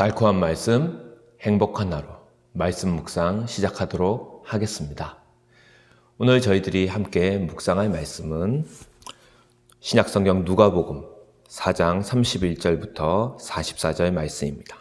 달콤한 말씀, 행복한 하루, 말씀 묵상 시작하도록 하겠습니다. 오늘 저희들이 함께 묵상할 말씀은 신약성경 누가복음 4장 31절부터 44절 말씀입니다.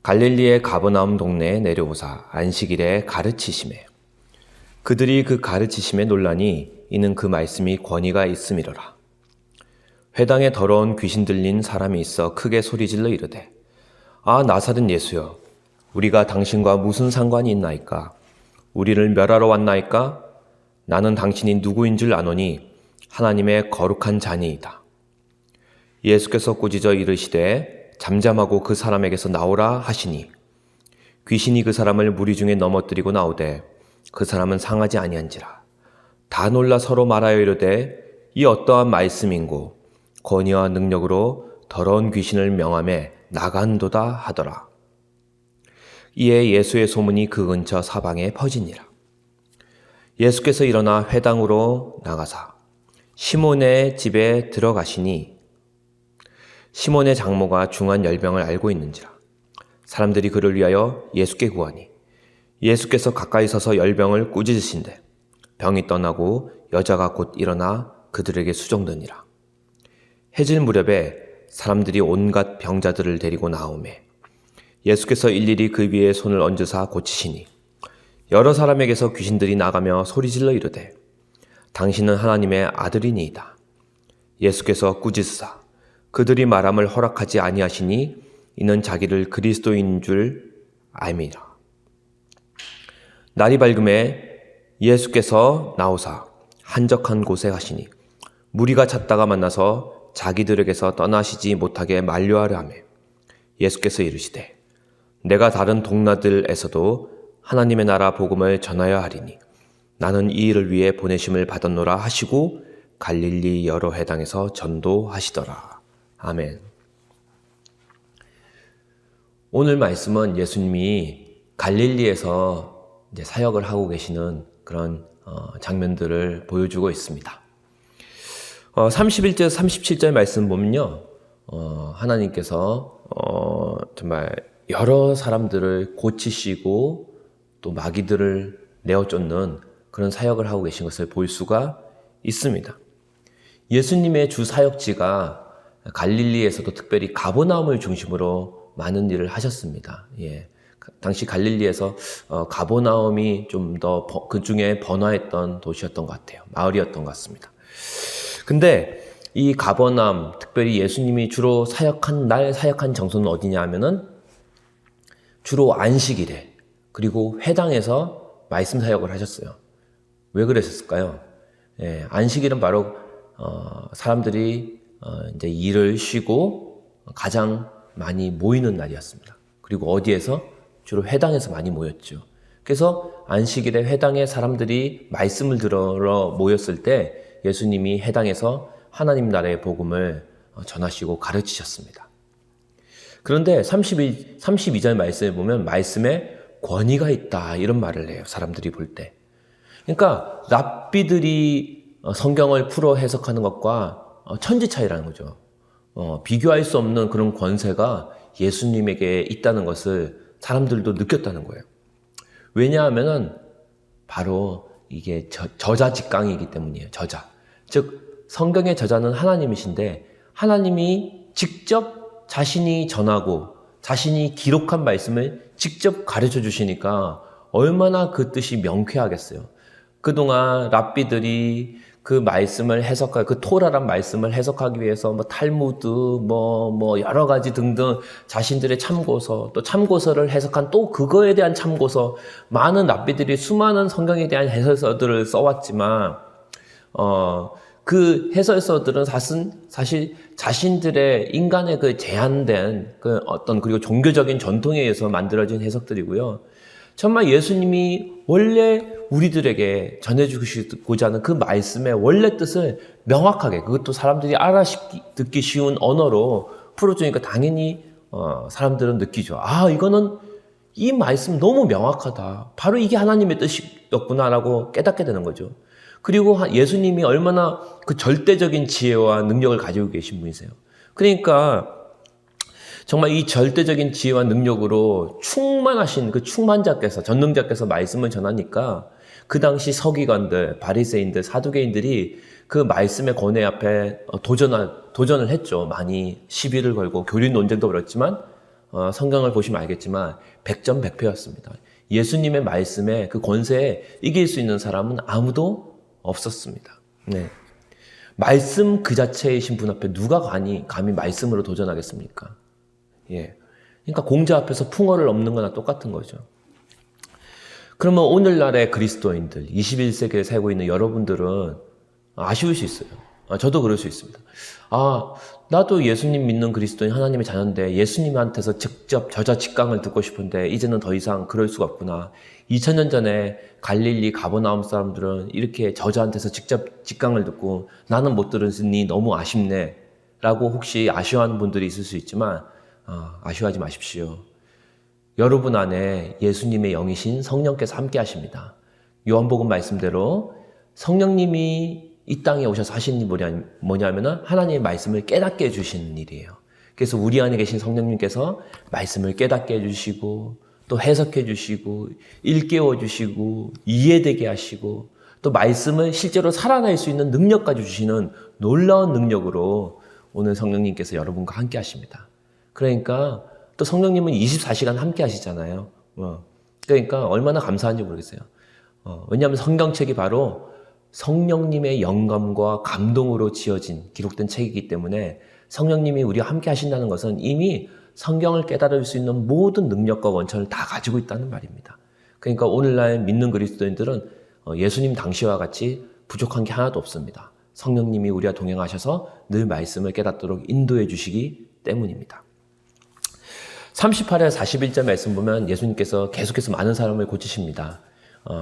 갈릴리의 가버나움 동네에 내려오사 안식일에 가르치시매 그들이 그 가르치심에 놀라니 이는 그 말씀이 권위가 있음이로라. 회당에 더러운 귀신 들린 사람이 있어 크게 소리질러 이르되 아 나사렛 예수여 우리가 당신과 무슨 상관이 있나이까 우리를 멸하러 왔나이까 나는 당신이 누구인 줄 아노니 하나님의 거룩한 자니이다. 예수께서 꾸짖어 이르시되 잠잠하고 그 사람에게서 나오라 하시니 귀신이 그 사람을 무리 중에 넘어뜨리고 나오되 그 사람은 상하지 아니한지라. 다 놀라 서로 말하여 이르되 이 어떠한 말씀인고 권위와 능력으로 더러운 귀신을 명하며 나간도다 하더라. 이에 예수의 소문이 그 근처 사방에 퍼지니라. 예수께서 일어나 회당으로 나가사 시몬의 집에 들어가시니 시몬의 장모가 중한 열병을 앓고 있는지라. 사람들이 그를 위하여 예수께 구하니 예수께서 가까이 서서 열병을 꾸짖으신대 병이 떠나고 여자가 곧 일어나 그들에게 수종드니라. 해질 무렵에 사람들이 온갖 병자들을 데리고 나오매 예수께서 일일이 그 위에 손을 얹으사 고치시니 여러 사람에게서 귀신들이 나가며 소리질러 이르되 당신은 하나님의 아들이니이다. 예수께서 꾸짖으사 그들이 말함을 허락하지 아니하시니 이는 자기를 그리스도인 줄 알미라. 날이 밝음에 예수께서 나오사 한적한 곳에 가시니 무리가 찾다가 만나서 자기들에게서 떠나시지 못하게 만류하려 하며 예수께서 이르시되 내가 다른 동나들에서도 하나님의 나라 복음을 전하여 하리니 나는 이 일을 위해 보내심을 받았노라 하시고 갈릴리 여러 회당에서 전도하시더라. 아멘. 오늘 말씀은 예수님이 갈릴리에서 이제 사역을 하고 계시는 그런 장면들을 보여주고 있습니다. 31절, 37절 말씀 보면요. 하나님께서 정말 여러 사람들을 고치시고 또 마귀들을 내어쫓는 그런 사역을 하고 계신 것을 볼 수가 있습니다. 예수님의 주 사역지가 갈릴리에서도 특별히 가버나움을 중심으로 많은 일을 하셨습니다. 예. 당시 갈릴리에서 가버나움이 좀 더 그 중에 번화했던 도시였던 것 같아요. 마을이었던 것 같습니다. 근데 이 가버나움, 특별히 예수님이 주로 사역한 장소는 어디냐 하면은 주로 안식일에 그리고 회당에서 말씀 사역을 하셨어요. 왜 그랬을까요? 예, 안식일은 바로 사람들이 이제 일을 쉬고 가장 많이 모이는 날이었습니다. 그리고 어디에서? 주로 회당에서 많이 모였죠. 그래서 안식일에 회당에 사람들이 말씀을 들으러 모였을 때 예수님이 회당에서 하나님 나라의 복음을 전하시고 가르치셨습니다. 그런데 32절 말씀에 보면 말씀에 권위가 있다 이런 말을 해요. 사람들이 볼 때. 그러니까 랍비들이 성경을 풀어 해석하는 것과 천지 차이라는 거죠. 비교할 수 없는 그런 권세가 예수님에게 있다는 것을 사람들도 느꼈다는 거예요. 왜냐하면은 바로 이게 저자 직강이기 때문이에요. 저자. 즉 성경의 저자는 하나님이신데 하나님이 직접 자신이 전하고 자신이 기록한 말씀을 직접 가르쳐 주시니까 얼마나 그 뜻이 명쾌하겠어요. 그동안 랍비들이 그 말씀을 그 토라란 말씀을 해석하기 위해서 뭐 탈무드, 뭐 여러 가지 등등 자신들의 참고서, 또 참고서를 해석한 또 그거에 대한 참고서, 많은 랍비들이 수많은 성경에 대한 해설서들을 써왔지만, 그 해설서들은 사실 자신들의 인간의 그 제한된 그 그리고 종교적인 전통에 의해서 만들어진 해석들이고요. 정말 예수님이 원래 우리들에게 전해주시고자 하는 그 말씀의 원래 뜻을 명확하게, 그것도 사람들이 알아듣기 쉬운 언어로 풀어주니까 당연히 사람들은 느끼죠. 아, 이거는 이 말씀 너무 명확하다. 바로 이게 하나님의 뜻이었구나라고 깨닫게 되는 거죠. 그리고 예수님이 얼마나 그 절대적인 지혜와 능력을 가지고 계신 분이세요. 그러니까 정말 이 절대적인 지혜와 능력으로 충만하신 그 충만자께서, 전능자께서 말씀을 전하니까 그 당시 서기관들, 바리새인들, 사두개인들이 그 말씀의 권위 앞에 도전을 했죠. 많이 시비를 걸고 교리 논쟁도 벌였지만 성경을 보시면 알겠지만 백전백패였습니다. 예수님의 말씀에 그 권세에 이길 수 있는 사람은 아무도 없었습니다. 네. 말씀 그 자체이신 분 앞에 누가 감히 말씀으로 도전하겠습니까? 예. 그러니까 공자 앞에서 풍어를 엎는 거나 똑같은 거죠. 그러면 오늘날의 그리스도인들, 21세기에 살고 있는 여러분들은 아쉬울 수 있어요. 저도 그럴 수 있습니다. 나도 예수님 믿는 그리스도인 하나님의 자녀인데 예수님한테서 직접 저자 직강을 듣고 싶은데 이제는 더 이상 그럴 수가 없구나. 2000년 전에 갈릴리 가버나움 사람들은 이렇게 저자한테서 직접 직강을 듣고 나는 못 들으니 너무 아쉽네 라고 혹시 아쉬워하는 분들이 있을 수 있지만 아쉬워하지 마십시오. 여러분 안에 예수님의 영이신 성령께서 함께 하십니다. 요한복음 말씀대로 성령님이 이 땅에 오셔서 하신 일이 뭐냐면은 하나님의 말씀을 깨닫게 해주시는 일이에요. 그래서 우리 안에 계신 성령님께서 말씀을 깨닫게 해주시고 또 해석해 주시고 일깨워 주시고 이해되게 하시고 또 말씀을 실제로 살아낼 수 있는 능력까지 주시는 놀라운 능력으로 오늘 성령님께서 여러분과 함께 하십니다. 그러니까 또 성령님은 24시간 함께 하시잖아요. 그러니까 얼마나 감사한지 모르겠어요. 왜냐하면 성경책이 바로 성령님의 영감과 감동으로 지어진 기록된 책이기 때문에 성령님이 우리와 함께 하신다는 것은 이미 성경을 깨달을 수 있는 모든 능력과 원천을 다 가지고 있다는 말입니다. 그러니까 오늘날 믿는 그리스도인들은 예수님 당시와 같이 부족한 게 하나도 없습니다. 성령님이 우리와 동행하셔서 늘 말씀을 깨닫도록 인도해 주시기 때문입니다. 38에 41절 말씀 보면 예수님께서 계속해서 많은 사람을 고치십니다.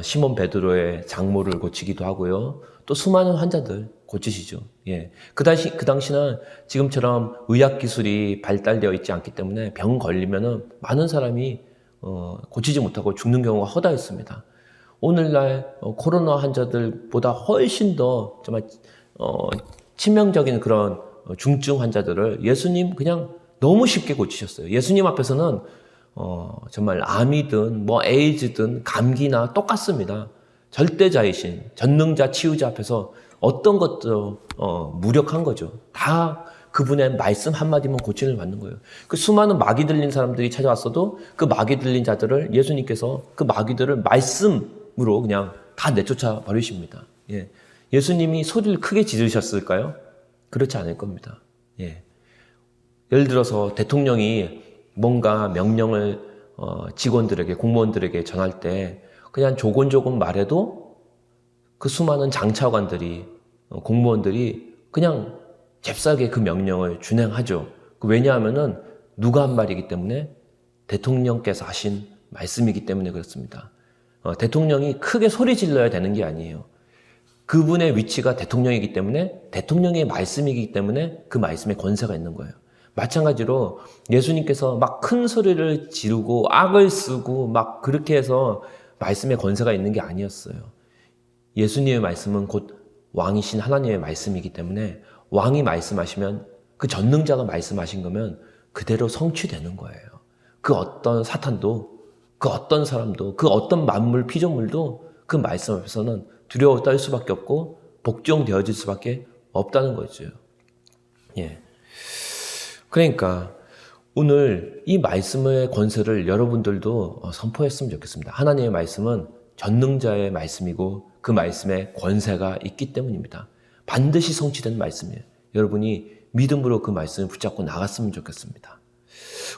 시몬 베드로의 장모를 고치기도 하고요. 또 수많은 환자들 고치시죠. 예. 그 당시는 지금처럼 의학 기술이 발달되어 있지 않기 때문에 병 걸리면은 많은 사람이 고치지 못하고 죽는 경우가 허다했습니다. 오늘날 코로나 환자들보다 훨씬 더 정말 치명적인 그런 중증 환자들을 예수님 그냥 너무 쉽게 고치셨어요. 예수님 앞에서는 정말 암이든 에이즈든 감기나 똑같습니다. 절대자이신 전능자 치유자 앞에서 어떤 것도 무력한 거죠. 다 그분의 말씀 한마디면 고침을 받는 거예요. 그 수많은 마귀 들린 사람들이 찾아왔어도 그 마귀 들린 자들을 예수님께서 그 마귀들을 말씀으로 그냥 다 내쫓아 버리십니다. 예. 예수님이 소리를 크게 지르셨을까요? 그렇지 않을 겁니다. 예. 예를 들어서 대통령이 뭔가 명령을 직원들에게, 공무원들에게 전할 때 그냥 조곤조곤 말해도 그 수많은 장차관들이, 공무원들이 그냥 잽싸게 그 명령을 준행하죠. 왜냐하면은 누가 한 말이기 때문에 대통령께서 하신 말씀이기 때문에 그렇습니다. 대통령이 크게 소리 질러야 되는 게 아니에요. 그분의 위치가 대통령이기 때문에 대통령의 말씀이기 때문에 그 말씀에 권세가 있는 거예요. 마찬가지로 예수님께서 막 큰 소리를 지르고 악을 쓰고 막 그렇게 해서 말씀에 권세가 있는 게 아니었어요. 예수님의 말씀은 곧 왕이신 하나님의 말씀이기 때문에 왕이 말씀하시면 그 전능자가 말씀하신 거면 그대로 성취되는 거예요. 그 어떤 사탄도 그 어떤 사람도 그 어떤 만물 피조물도 그 말씀 앞에서는 두려워 떨 수밖에 없고 복종되어질 수밖에 없다는 거죠. 예. 그러니까 오늘 이 말씀의 권세를 여러분들도 선포했으면 좋겠습니다. 하나님의 말씀은 전능자의 말씀이고 그 말씀에 권세가 있기 때문입니다. 반드시 성취된 말씀이에요. 여러분이 믿음으로 그 말씀을 붙잡고 나갔으면 좋겠습니다.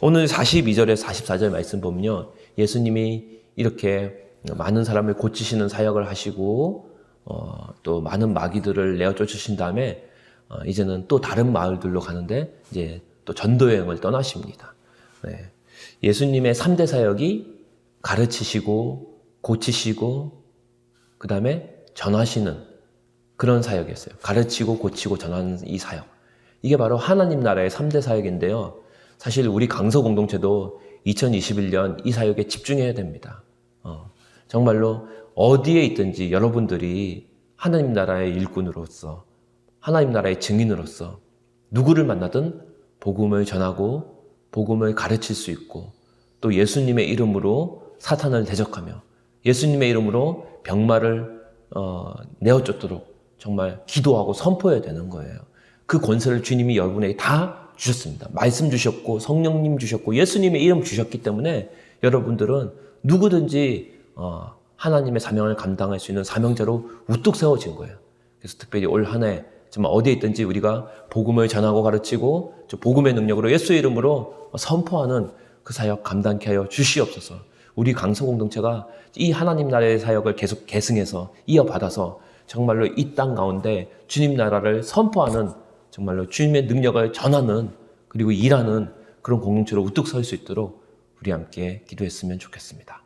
오늘 42절에 44절 말씀 보면요. 예수님이 이렇게 많은 사람을 고치시는 사역을 하시고 또 많은 마귀들을 내어 쫓으신 다음에 이제는 또 다른 마을들로 가는데 이제 또 전도 여행을 떠나십니다. 네. 예수님의 3대 사역이 가르치시고 고치시고 그 다음에 전하시는 그런 사역이었어요. 가르치고 고치고 전하는 이 사역. 이게 바로 하나님 나라의 3대 사역인데요. 사실 우리 강서 공동체도 2021년 이 사역에 집중해야 됩니다. 정말로 어디에 있든지 여러분들이 하나님 나라의 일꾼으로서 하나님 나라의 증인으로서 누구를 만나든 복음을 전하고 복음을 가르칠 수 있고 또 예수님의 이름으로 사탄을 대적하며 예수님의 이름으로 병마를 내어쫓도록 정말 기도하고 선포해야 되는 거예요. 그 권세를 주님이 여러분에게 다 주셨습니다. 말씀 주셨고 성령님 주셨고 예수님의 이름 주셨기 때문에 여러분들은 누구든지 하나님의 사명을 감당할 수 있는 사명자로 우뚝 세워진 거예요. 그래서 특별히 올 한 해 정말 어디에 있든지 우리가 복음을 전하고 가르치고 복음의 능력으로 예수의 이름으로 선포하는 그 사역 감당케 하여 주시옵소서. 우리 강서 공동체가 이 하나님 나라의 사역을 계속 계승해서 이어받아서 정말로 이 땅 가운데 주님 나라를 선포하는 정말로 주님의 능력을 전하는 그리고 일하는 그런 공동체로 우뚝 설 수 있도록 우리 함께 기도했으면 좋겠습니다.